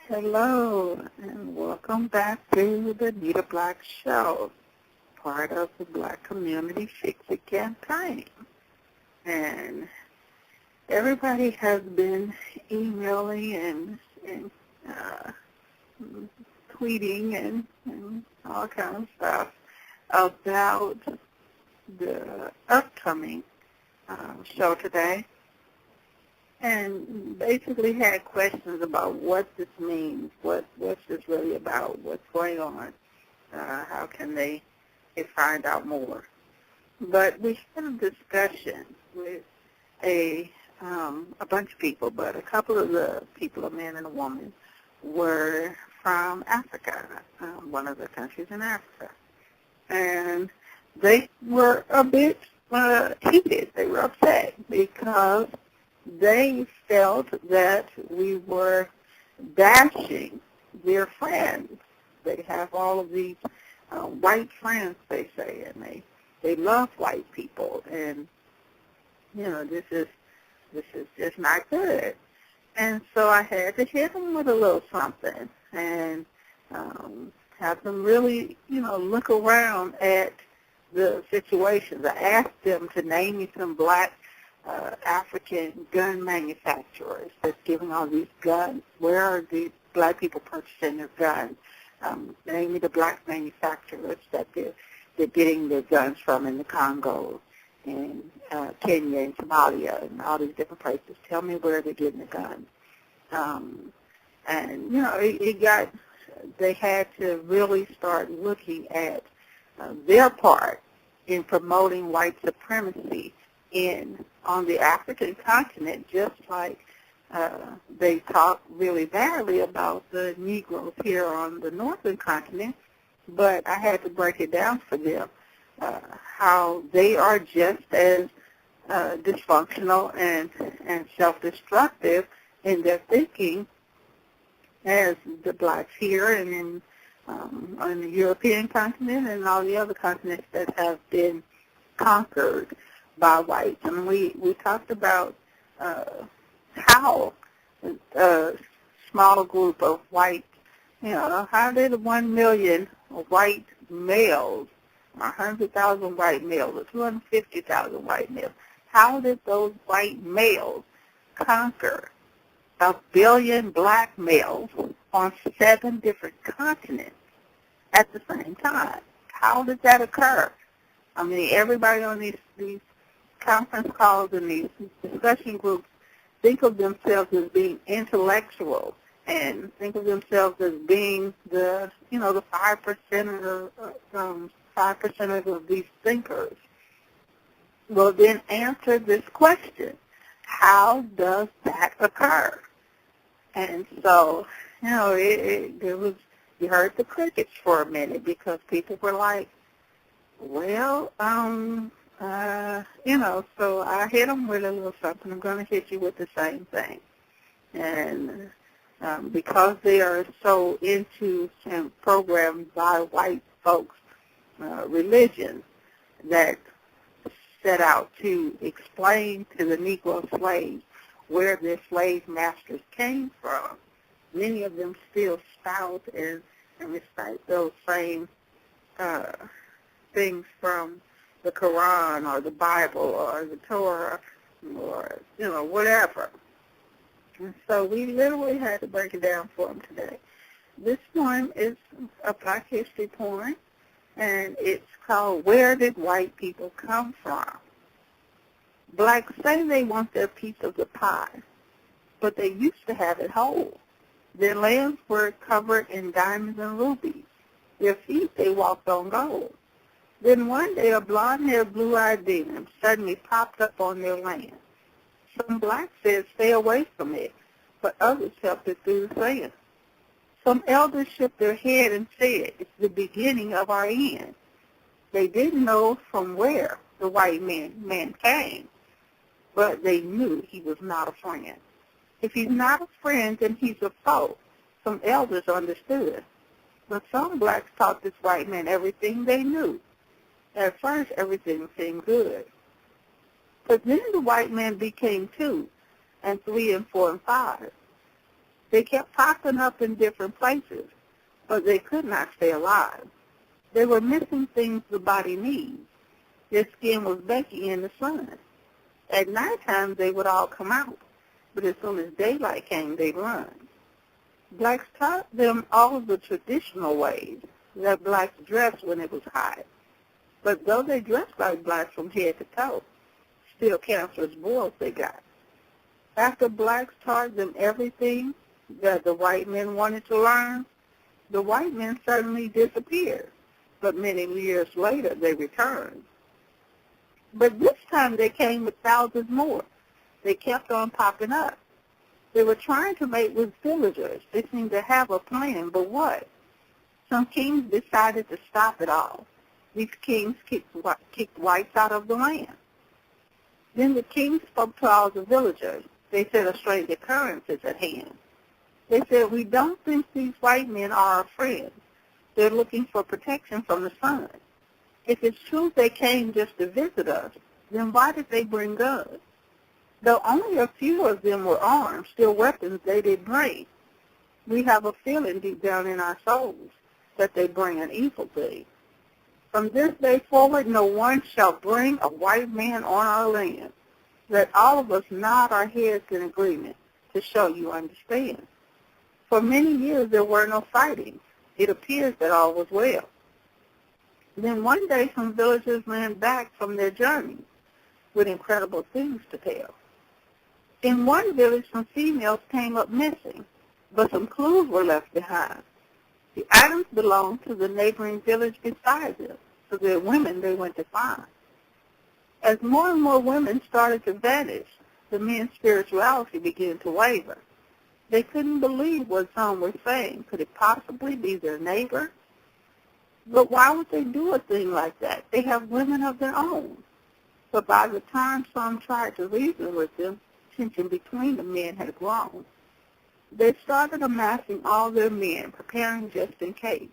Hello, and welcome back to the Nita Black Show, part of the Black Community Fix It campaign. And everybody has been emailing and tweeting and all kinds of stuff about the upcoming show today, and basically had questions about what this means, what's this really about, what's going on, how can they find out more. But we had a discussion with a bunch of people, but a couple of the people, a man and a woman, were from Africa, one of the countries in Africa. And they were a bit heated. They were upset because they felt that we were bashing their friends. They have all of these white friends, they say, and they love white people, and this is just not good. And so I had to hit them with a little something and have them really, look around at the situations. I asked them to name me some black African gun manufacturers that's giving all these guns. Where are these black people purchasing their guns? Name me the black manufacturers that they're getting their guns from in the Congo and Kenya and Somalia and all these different places. Tell me where they're getting the guns. They had to really start looking at their part in promoting white supremacy on the African continent, just like they talk really badly about the Negroes here on the northern continent. But I had to break it down for them, how they are just as dysfunctional and self-destructive in their thinking as the blacks here and on the European continent and all the other continents that have been conquered by whites. And we talked about how a small group of white, how did 1 million white males, 100,000 white males, or 250,000 white males, how did those white males conquer 1 billion black males on 7 different continents at the same time? How did that occur? I mean, everybody on these conference calls and these discussion groups think of themselves as being intellectual and think of themselves as being the 5% of these thinkers. Well, then answer this question: how does that occur? And so, you heard the crickets for a minute because people were like, well, so I hit them with a little something. I'm going to hit you with the same thing. And because they are so into and programmed by white folks' religion that set out to explain to the Negro slaves where their slave masters came from, many of them still spout and recite those same things from the Quran or the Bible or the Torah or, whatever. And so we literally had to break it down for them today. This poem is a Black history poem, and it's called Where Did White People Come From? Blacks say they want their piece of the pie, but they used to have it whole. Their lands were covered in diamonds and rubies. Their feet they walked on gold. Then one day a blonde-haired, blue-eyed demon suddenly popped up on their land. Some blacks said stay away from it, but others helped it through the sand. Some elders shook their head and said, it's the beginning of our end. They didn't know from where the white man came, but they knew he was not a friend. If he's not a friend, then he's a foe. Some elders understood. But some blacks taught this white man everything they knew. At first, everything seemed good. But then the white man became 2, and 3, and 4, and 5. They kept popping up in different places, but they could not stay alive. They were missing things the body needs. Their skin was baking in the sun. At nighttime, they would all come out, but as soon as daylight came, they'd run. Blacks taught them all of the traditional ways that blacks dressed when it was hot. But though they dressed like blacks from head to toe, still cancerous boils they got. After blacks taught them everything that the white men wanted to learn, the white men suddenly disappeared, but many years later they returned. But this time they came with thousands more. They kept on popping up. They were trying to mate with villagers. They seemed to have a plan, but what? Some kings decided to stop it all. These kings kicked whites out of the land. Then the king spoke to all the villagers. They said a strange occurrence is at hand. They said, we don't think these white men are our friends. They're looking for protection from the sun. If it's true they came just to visit us, then why did they bring guns? Though only a few of them were armed, still weapons they did bring. We have a feeling deep down in our souls that they bring an evil thing. From this day forward, no one shall bring a white man on our land. Let all of us nod our heads in agreement to show you understand. For many years there were no fighting. It appears that all was well. Then one day some villagers ran back from their journey with incredible things to tell. In one village, some females came up missing, but some clues were left behind. The items belonged to the neighboring village beside them, so they're women they went to find. As more and more women started to vanish, the men's spirituality began to waver. They couldn't believe what some were saying. Could it possibly be their neighbor? But why would they do a thing like that? They have women of their own. But by the time some tried to reason with them, tension between the men had grown. They started amassing all their men, preparing just in case.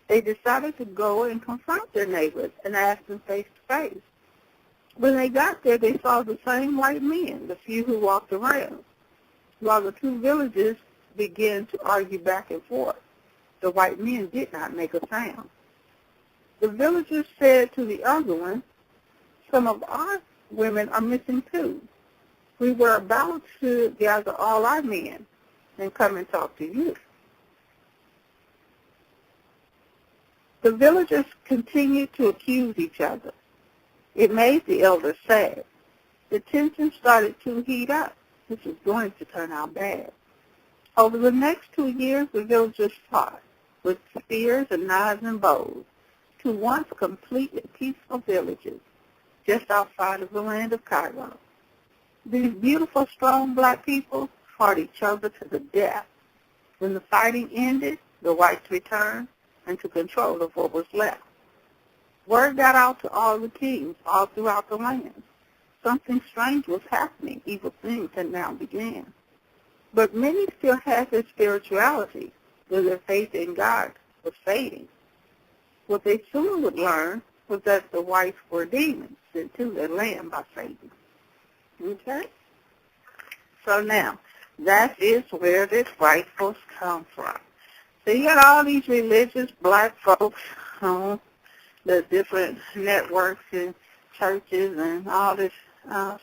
They decided to go and confront their neighbors and ask them face to face. When they got there, they saw the same white men, the few who walked around. While the two villages began to argue back and forth, the white men did not make a sound. The villagers said to the other one, some of our women are missing too. We were about to gather all our men and come and talk to you. The villagers continued to accuse each other. It made the elders sad. The tension started to heat up. This was going to turn out bad. Over the next 2 years, the villagers fought with spears and knives and bows to once completely peaceful villages just outside of the land of Cairo. These beautiful, strong black people fought each other to the death. When the fighting ended, the whites returned and took control of what was left. Word got out to all the kings all throughout the land. Something strange was happening. Evil things had now begun. But many still had their spirituality, though their faith in God was fading. What they soon would learn was that the whites were demons sent to their land by Satan. Okay? So now, that is where this white folks come from. So you got all these religious black folks on the different networks and churches and all this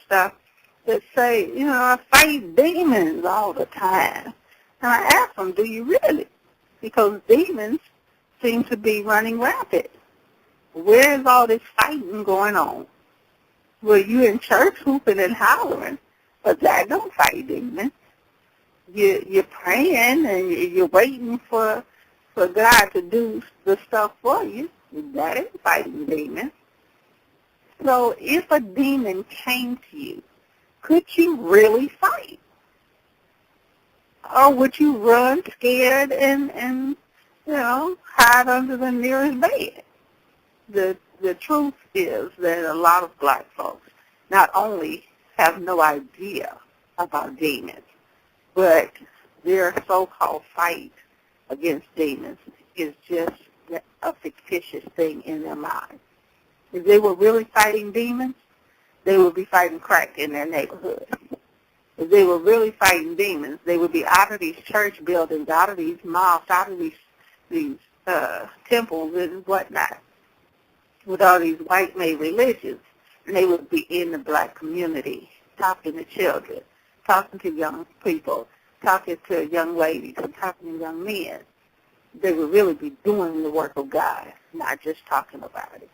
stuff that say, you know, I fight demons all the time. And I ask them, do you really? Because demons seem to be running rampant. Where is all this fighting going on? Well, you in church hooping and hollering, but that don't fight demons. You're praying and you're waiting for God to do the stuff for you. That ain't fighting demons. So if a demon came to you, could you really fight? Or would you run scared and hide under the nearest bed? The truth is that a lot of black folks not only have no idea about demons, but their so-called fight against demons is just a fictitious thing in their mind. If they were really fighting demons, they would be fighting crack in their neighborhood. They were really fighting demons. They would be out of these church buildings, out of these mosques, out of these temples and whatnot, with all these white-made religions, and they would be in the black community, talking to children, talking to young people, talking to young ladies, and talking to young men. They would really be doing the work of God, not just talking about it.